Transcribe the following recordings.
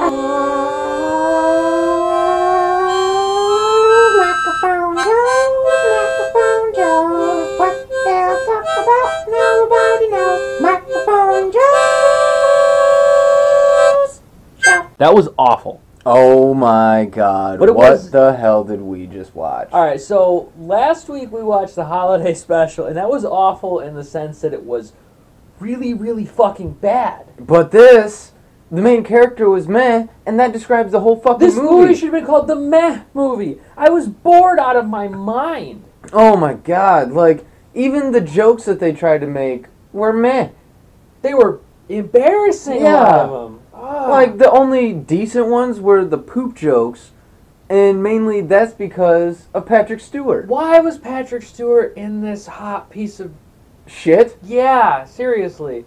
Microphone Joe, what they'll talk about, nobody knows. Microphone Joe's show. That was awful. Oh my god, what the hell did we just watch? Alright, so last week we watched the holiday special, and that was awful in the sense that it was really, really fucking bad. But this, the main character was meh, and that describes the whole fucking This movie should have been called the Meh Movie. I was bored out of my mind. Oh my god, like, even the jokes that they tried to make were meh. They were embarrassing, a lot of them. Like, the only decent ones were the poop jokes, and mainly that's because of Patrick Stewart. Why was Patrick Stewart in this hot piece of shit? Yeah, seriously.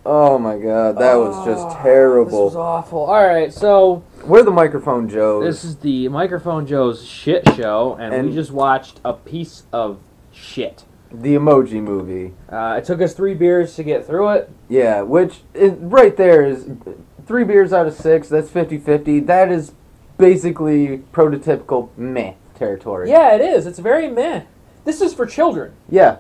Oh my god, that was just terrible. This was awful. Alright, so we're the Microphone Joes. This is the Microphone Joe's shit show, and we just watched a piece of shit. The Emoji Movie. It took us 3 beers to get through it. Yeah, which right there is 3 beers out of 6. That's 50-50. That is basically prototypical meh territory. Yeah, it is. It's very meh. This is for children. Yeah.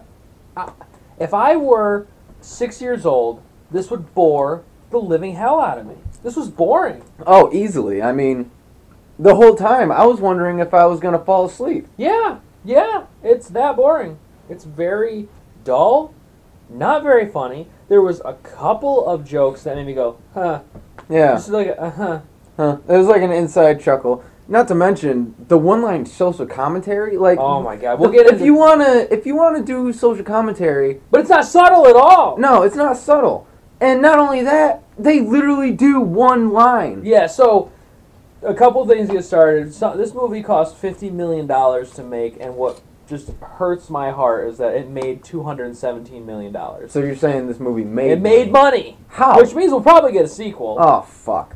If I were 6 years old, this would bore the living hell out of me. This was boring. Oh, easily. I mean, the whole time I was wondering if I was going to fall asleep. Yeah, it's that boring. It's very dull, not very funny. There was a couple of jokes that made me go, huh. Yeah. Just like, huh. It was like an inside chuckle. Not to mention the one-line social commentary. Like, oh my god, we'll get into if you wanna do social commentary, but it's not subtle at all. No, it's not subtle. And not only that, they literally do one line. Yeah. So, a couple things get started. So, this movie cost $50 million to make, and what just hurts my heart is that it made $217 million. So you're saying this movie made It made money. How? Which means we'll probably get a sequel. Oh, fuck.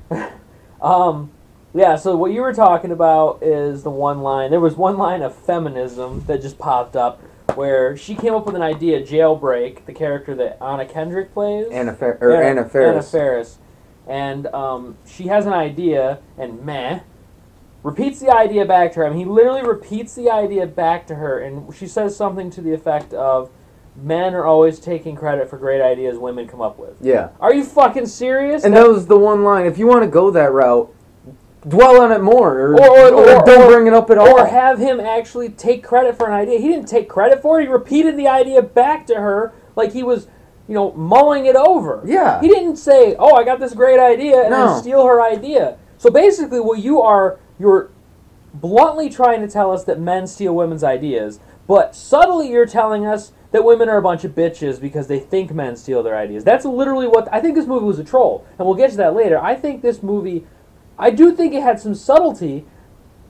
Yeah, so what you were talking about is the one line. There was one line of feminism that just popped up where she came up with an idea, Jailbreak, the character that Anna Kendrick plays. Anna Faris. Anna Faris. And she has an idea, and meh, repeats the idea back to her. I mean, he literally repeats the idea back to her, and she says something to the effect of, men are always taking credit for great ideas women come up with. Yeah. Are you fucking serious? And that was the one line. If you want to go that route, dwell on it more, or don't bring it up at all. Or have him actually take credit for an idea. He didn't take credit for it. He repeated the idea back to her like he was, mulling it over. Yeah. He didn't say, oh, I got this great idea, and then steal her idea. So basically what you're bluntly trying to tell us that men steal women's ideas, but subtly you're telling us that women are a bunch of bitches because they think men steal their ideas. That's literally what... I think this movie was a troll, and we'll get to that later. I think this movie... I do think it had some subtlety,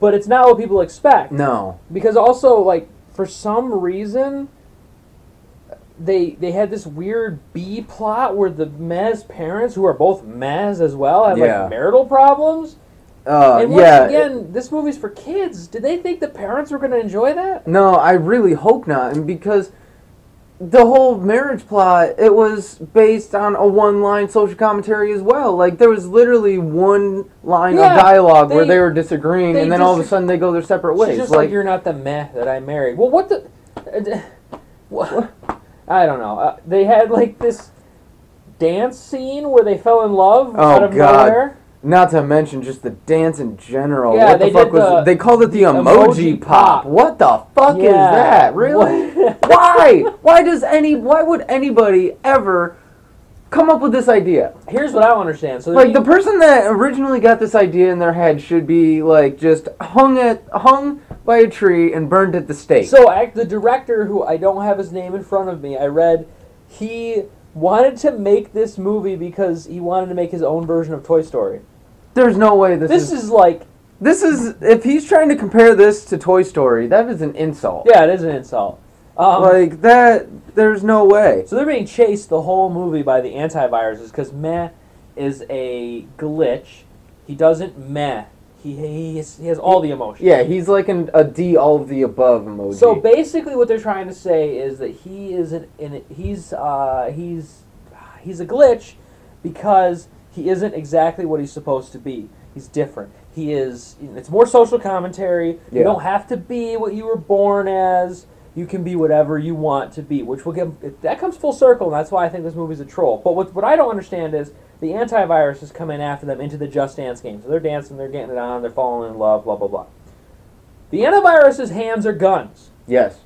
but it's not what people expect. No. Because also, for some reason, they had this weird B plot where the Mez parents, who are both Mez as well, had, marital problems. And once again, this movie's for kids. Did they think the parents were going to enjoy that? No, I really hope not. And because the whole marriage plot, it was based on a one-line social commentary as well. Like, there was literally one line of dialogue where they were disagreeing, and then all of a sudden they go their separate ways. She's just like, you're not the meh that I married. Well, what the... what? I don't know. They had, this dance scene where they fell in love out of nowhere. Not to mention just the dance in general. Yeah, what the fuck was it? They called it the emoji pop. What the fuck is that? Really? Why? Why would anybody ever come up with this idea? Here's what I don't understand. So the person that originally got this idea in their head should be just hung by a tree and burned at the stake. So the director, who I don't have his name in front of me, I read he wanted to make this movie because he wanted to make his own version of Toy Story. There's no way this is if he's trying to compare this to Toy Story, that is an insult. Yeah, it is an insult. There's no way. So they're being chased the whole movie by the antiviruses because meh is a glitch. He doesn't meh. He has all the emotions. Yeah, he's like a D all of the above emoji. So basically, what they're trying to say is that he's a glitch because he isn't exactly what he's supposed to be. He's different. He is. It's more social commentary. You don't have to be what you were born as. You can be whatever you want to be, which will get that comes full circle, and that's why I think this movie's a troll. But what I don't understand is the antivirus is coming after them into the Just Dance game. So they're dancing, they're getting it on, they're falling in love, blah blah blah. The antivirus's hands are guns. Yes.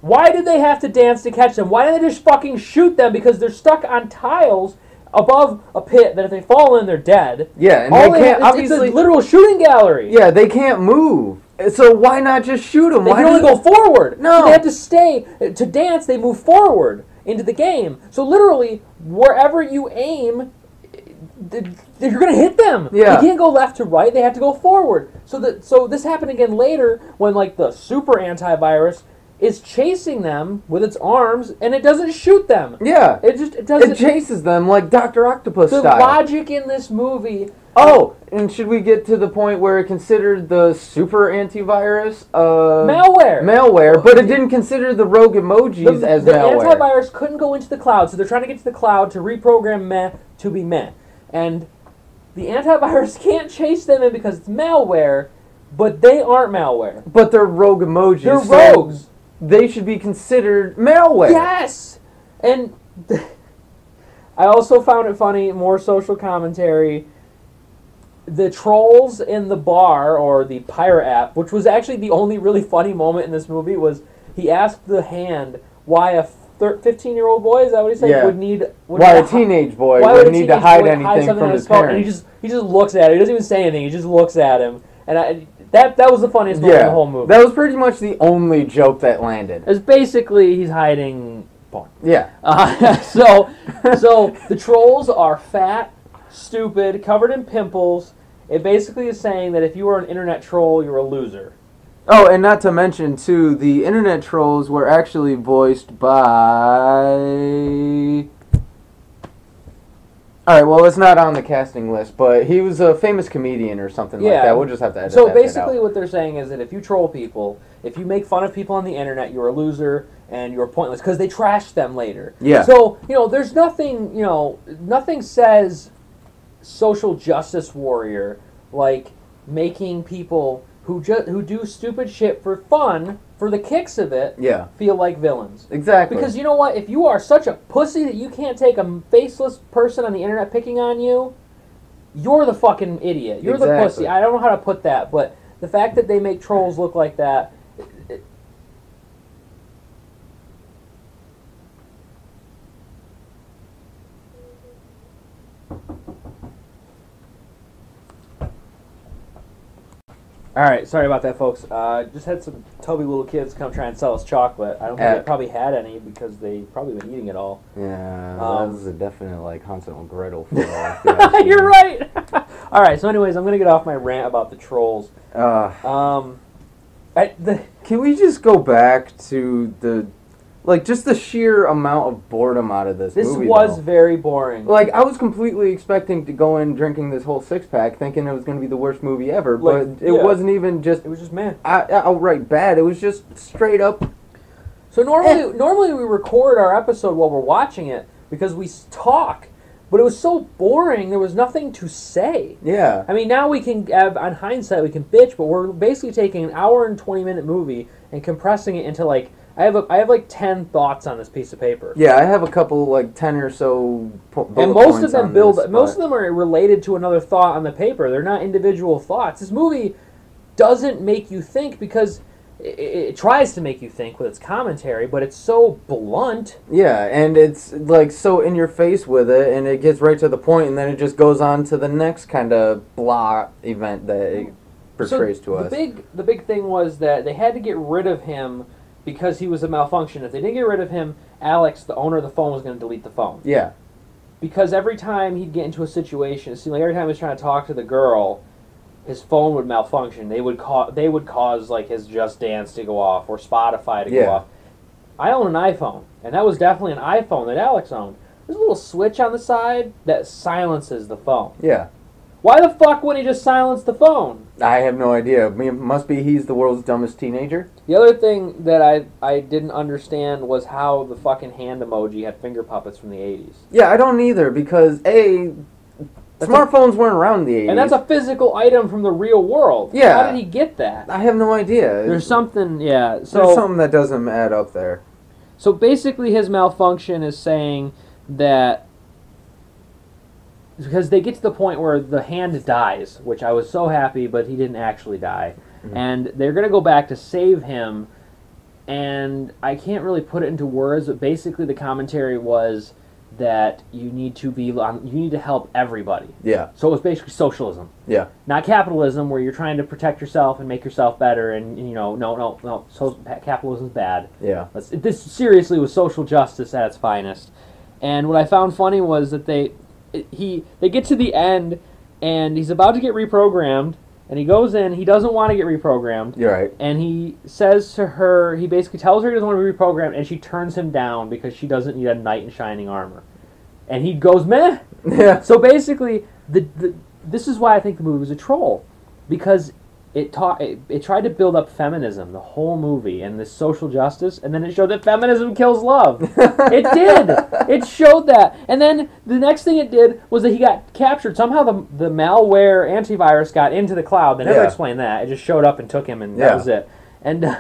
Why did they have to dance to catch them? Why didn't they just fucking shoot them? Because they're stuck on tiles above a pit that if they fall in, they're dead. Yeah, and they can't, obviously... It's a literal shooting gallery. Yeah, they can't move. So why not just shoot them? They can only go forward. No. So they have to stay. To dance, they move forward into the game. So literally, wherever you aim, you're going to hit them. Yeah. They can't go left to right. They have to go forward. So this happened again later when like the super antivirus is chasing them with its arms, and it doesn't shoot them. Yeah. It doesn't. It chases them like Dr. Octopus the style. The logic in this movie... Oh, and should we get to the point where it considered the super antivirus malware? Malware, but it didn't consider the rogue emojis as malware. The antivirus couldn't go into the cloud, so they're trying to get to the cloud to reprogram meh to be meh. And the antivirus can't chase them in because it's malware, but they aren't malware. But they're rogue emojis. They're rogues. So they should be considered malware. Yes! And I also found it funny, more social commentary. The trolls in the bar, or the pirate app, which was actually the only really funny moment in this movie, was he asked the hand why a 15-year-old boy, is that what he said, would need... Why a teenage boy would need to hide anything from his parents. And he just looks at him. He doesn't even say anything. He just looks at him. And that was the funniest moment in the whole movie. That was pretty much the only joke that landed. It's basically he's hiding porn. Yeah. So the trolls are fat, stupid, covered in pimples. It basically is saying that if you were an internet troll, you're a loser. Oh, and not to mention, too, the internet trolls were actually voiced by... Alright, well, it's not on the casting list, but he was a famous comedian or something like that. We'll just have to edit that out. So basically what they're saying is that if you troll people, if you make fun of people on the internet, you're a loser and you're pointless, because they trash them later. Yeah. So, there's nothing, nothing says social justice warrior like making people who do stupid shit for fun, for the kicks of it, feel like villains. Exactly. Because you know what? If you are such a pussy that you can't take a faceless person on the internet picking on you, you're the fucking idiot. You're the pussy. I don't know how to put that, but the fact that they make trolls look like that... Alright, sorry about that, folks. Just had some tubby little kids come try and sell us chocolate. I don't think they probably had any because they probably been eating it all. Yeah, that was a definite, Hansel and Gretel for You're right! Alright, so anyways, I'm going to get off my rant about the trolls. Can we just go back to the... just the sheer amount of boredom out of this movie. This was very boring. I was completely expecting to go in drinking this whole six-pack, thinking it was going to be the worst movie ever, but it wasn't even just... It was just man. Outright bad. It was just straight up... So normally we record our episode while we're watching it, because we talk, but it was so boring, there was nothing to say. Yeah. I mean, now we can, on hindsight, we can bitch, but we're basically taking an hour and 20-minute movie and compressing it into, I have 10 thoughts on this piece of paper. Yeah, I have a couple 10 or so and most of them most of them are related to another thought on the paper. They're not individual thoughts. This movie doesn't make you think because it tries to make you think with its commentary, but it's so blunt. Yeah, and it's so in your face with it, and it gets right to the point, and then it just goes on to the next kind of blah event that it portrays to us. The big thing was that they had to get rid of him because he was a malfunction. If they didn't get rid of him, Alex, the owner of the phone, was going to delete the phone. Yeah. Because every time he'd get into a situation, it seemed like every time he was trying to talk to the girl, his phone would malfunction. They would cause his Just Dance to go off or Spotify to go off. I own an iPhone, and that was definitely an iPhone that Alex owned. There's a little switch on the side that silences the phone. Yeah. Why the fuck wouldn't he just silence the phone? I have no idea. It must be he's the world's dumbest teenager. The other thing that I didn't understand was how the fucking hand emoji had finger puppets from the 80s. Yeah, I don't either, because Smartphones weren't around in the 80s. And that's a physical item from the real world. Yeah. How did he get that? I have no idea. There's something, yeah. So, there's something that doesn't add up there. So basically his malfunction is saying that because they get to the point where the hand dies, which I was so happy, but he didn't actually die. Mm-hmm. And they're going to go back to save him, and I can't really put it into words, but basically the commentary was that you need to help everybody. Yeah. So it was basically socialism. Yeah. Not capitalism, where you're trying to protect yourself and make yourself better, and no. So capitalism's bad. Yeah. This seriously was social justice at its finest. And what I found funny was that they get to the end, and he's about to get reprogrammed, and he goes in. He doesn't want to get reprogrammed. You're right. And he says to her, he basically tells her he doesn't want to be reprogrammed, and she turns him down because she doesn't need a knight in shining armor. And he goes, meh. Yeah. So basically, this is why I think the movie was a troll, because it tried to build up feminism, the whole movie, and this social justice, and then it showed that feminism kills love. It did. It showed that. And then the next thing it did was that he got captured. Somehow the malware antivirus got into the cloud. They never explained that. It just showed up and took him, and that was it. And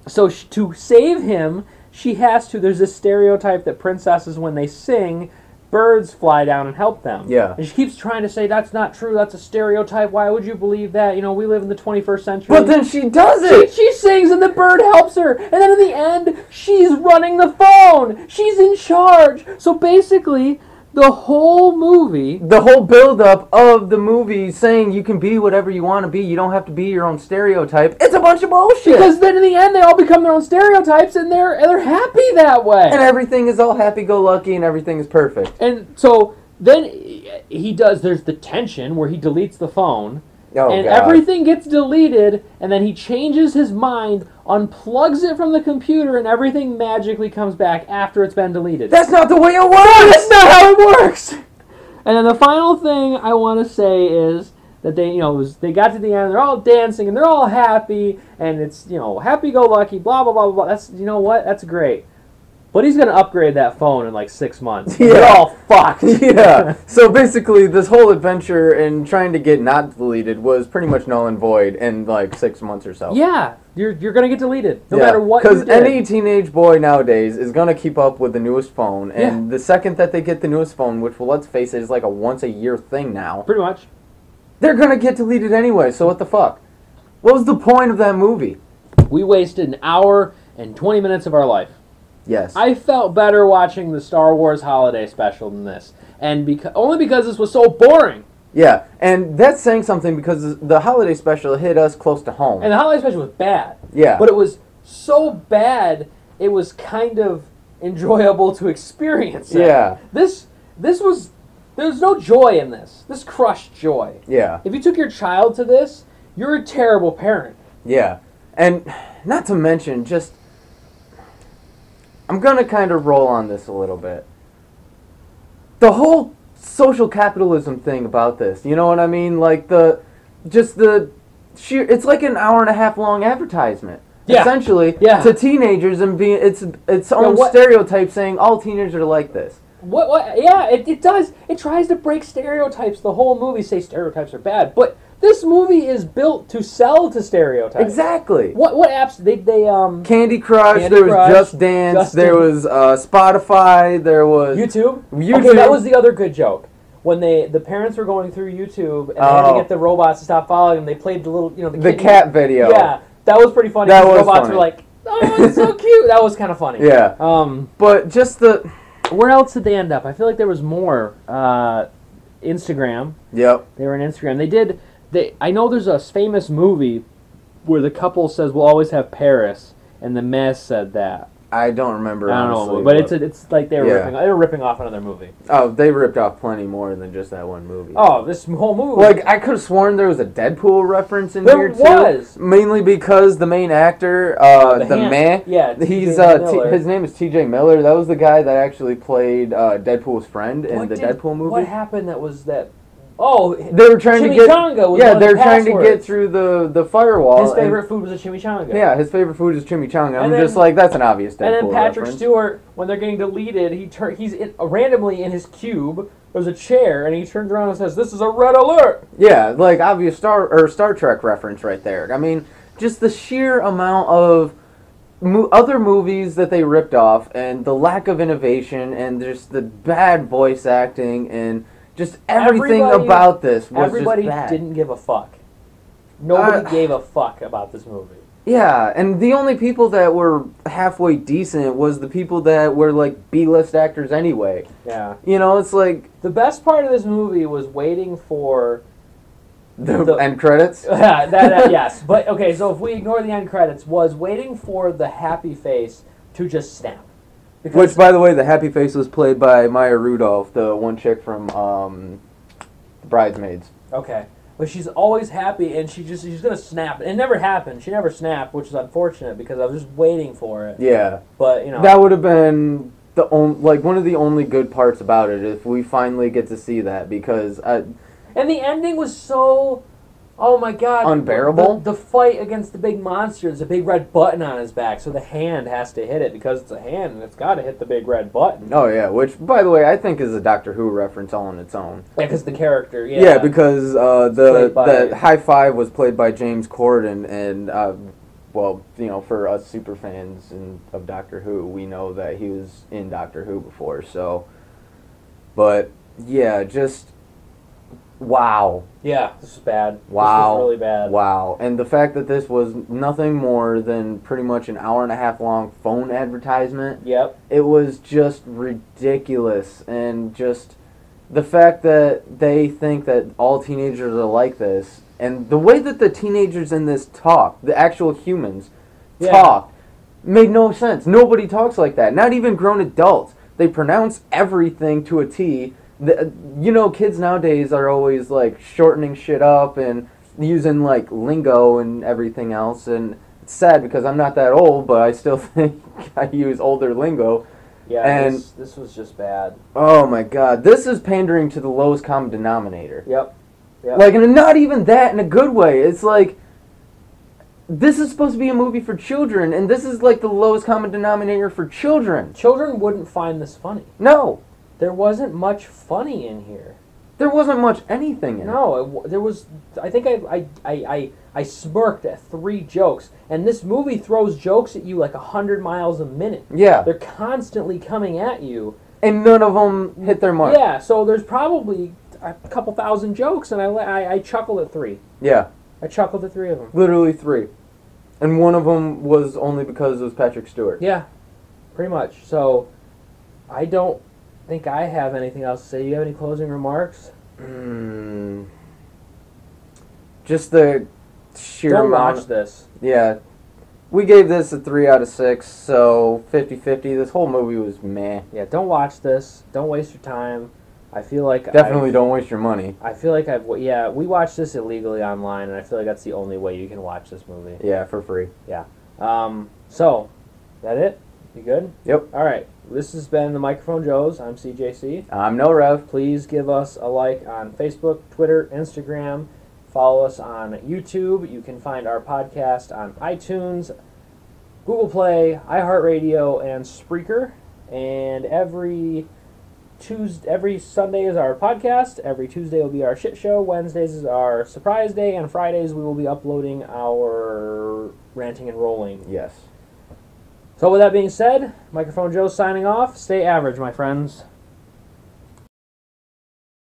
so to save him, she has to, there's this stereotype that princesses, when they sing, birds fly down and help them. Yeah. And she keeps trying to say, that's not true, that's a stereotype, why would you believe that? We live in the 21st century. But then she does it! She sings and the bird helps her, and then in the end, she's running the phone! She's in charge! So basically, the whole movie... The whole build-up of the movie saying you can be whatever you want to be, you don't have to be your own stereotype, it's a bunch of bullshit! Because then in the end, they all become their own stereotypes, and they're happy that way! And everything is all happy-go-lucky, and everything is perfect. And so, then there's the tension where he deletes the phone, and God. everything gets deleted, and then he changes his mind, unplugs it from the computer, and everything magically comes back after it's been deleted. That's not the way it works! That's not how it works! And then the final thing I want to say is that they got to the end, they're all dancing, and they're all happy, and it's, happy-go-lucky, blah, blah, blah, blah. That's, that's great. But he's going to upgrade that phone in like 6 months. Yeah. They're all fucked. Yeah. So basically, this whole adventure in trying to get not deleted was pretty much null and void in like 6 months or so. Yeah. You're going to get deleted no matter what you did. Because any teenage boy nowadays is going to keep up with the newest phone. And the second that they get the newest phone, which, well, let's face it, is like a once-a-year thing now. Pretty much. They're going to get deleted anyway, so what the fuck? What was the point of that movie? We wasted an hour and 20 minutes of our life. Yes. I felt better watching the Star Wars holiday special than this. And only because this was so boring. Yeah, and that's saying something because the holiday special hit us close to home. And the holiday special was bad. Yeah. But it was so bad, it was kind of enjoyable to experience it. Yeah. There's no joy in this. This crushed joy. Yeah. If you took your child to this, you're a terrible parent. Yeah. And not to mention, I'm going to kind of roll on this a little bit. The whole social capitalism thing about this, you know what I mean? Like it's like an hour and a half long advertisement. Yeah. Essentially, to teenagers, and being its own stereotype saying all teenagers are like this. What? Yeah, it does. It tries to break stereotypes. The whole movie say stereotypes are bad, but this movie is built to sell to stereotypes. Exactly. What apps? They Candy Crush. There was Just Dance. There was Spotify. There was YouTube. Okay, that was the other good joke. When the parents were going through YouTube and they had to get the robots to stop following them, they played the little the cat video. Yeah, that was pretty funny. That was the robots funny. were like, oh, it's so cute. That was kind of funny. Yeah. But just where else did they end up? I feel like there was more. Instagram. Yep. They were on Instagram. I know there's a famous movie where the couple says we'll always have Paris, and the mess said that. I don't remember. I don't know, but it's like they were ripping off another movie. Oh, they ripped off plenty more than just that one movie. Oh, this whole movie. Like I could have sworn there was a Deadpool reference in here too. There was, mainly because the main actor, his name is T.J. Miller. That was the guy that actually played Deadpool's friend in the Deadpool movie. What happened? That Oh, they were trying to get. Was yeah, one they're of the trying to passwords. get through the firewall. His favorite food was a chimichanga. Yeah, his favorite food is chimichanga. I'm then, just like, that's an obvious Deadpool And then Patrick reference. Stewart, when they're getting deleted, he's randomly in his cube. There's a chair, and he turns around and says, "This is a red alert." Yeah, like obvious Star Trek reference right there. I mean, just the sheer amount of other movies that they ripped off, and the lack of innovation, and just the bad voice acting, and just everything about this was everybody just bad. Didn't give a fuck. Nobody gave a fuck about this movie. Yeah, and the only people that were halfway decent was the people that were like B-list actors anyway. Yeah. You know, it's like the best part of this movie was waiting for the end credits. Yes, but okay. So if we ignore the end credits, was waiting for the happy face to just snap. Which, by the way, the happy face was played by Maya Rudolph, the one chick from Bridesmaids. Okay. But she's always happy, and she's gonna snap. It never happened. She never snapped, which is unfortunate because I was just waiting for it. Yeah. But, you know. That would have been one of the only good parts about it if we finally get to see that, because... and the ending was so... Oh my god. Unbearable? The fight against the big monster, there's a big red button on his back, so the hand has to hit it because it's a hand and it's got to hit the big red button. Oh, yeah, which, by the way, I think is a Doctor Who reference all on its own. Yeah, because the character, yeah. Yeah, because the high five was played by James Corden, and, well, you know, for us super fans of Doctor Who, we know that he was in Doctor Who before, so... But, yeah, just... Wow. Yeah, this is bad. Wow. This was really bad. Wow. And the fact that this was nothing more than pretty much an hour and a half long phone advertisement. Yep. It was just ridiculous. And just the fact that they think that all teenagers are like this. And the way that the teenagers in this talk, the actual humans, talk, made no sense. Nobody talks like that. Not even grown adults. They pronounce everything to a T. You know, kids nowadays are always like shortening shit up and using like lingo and everything else, and it's sad because I'm not that old, but I still think I use older lingo. Yeah, and this was just bad. Oh my god, this is pandering to the lowest common denominator. Yep. Like, and not even that in a good way. It's like, this is supposed to be a movie for children, and this is like the lowest common denominator for children. Children wouldn't find this funny. No. There wasn't much funny in here. There wasn't much anything in it. No, there was... I think I smirked at 3 jokes, and this movie throws jokes at you like 100 miles a minute. Yeah. They're constantly coming at you. And none of them hit their mark. Yeah, so there's probably a couple thousand jokes, and I chuckled at 3. Yeah. I chuckled at 3 of them. Literally 3. And one of them was only because it was Patrick Stewart. Yeah, pretty much. So, I don't think I have anything else to say. Do you have any closing remarks? Just the sheer Don't amount. watch this. Yeah. We gave this a 3 out of 6, so 50-50. This whole movie was meh. Yeah, don't watch this. Don't waste your time. I feel like Definitely don't waste your money. I feel like we watched this illegally online, and I feel like that's the only way you can watch this movie. Yeah, for free. Yeah. So, that it? You good? Yep. All right. This has been the Microphone Joes. I'm CJC. I'm No Rev. Please give us a like on Facebook, Twitter, Instagram. Follow us on YouTube. You can find our podcast on iTunes, Google Play, iHeartRadio, and Spreaker. And every Sunday is our podcast. Every Tuesday will be our shit show. Wednesdays is our surprise day. And Fridays we will be uploading our ranting and rolling. Yes. So with that being said, Microphone Joe signing off. Stay average, my friends.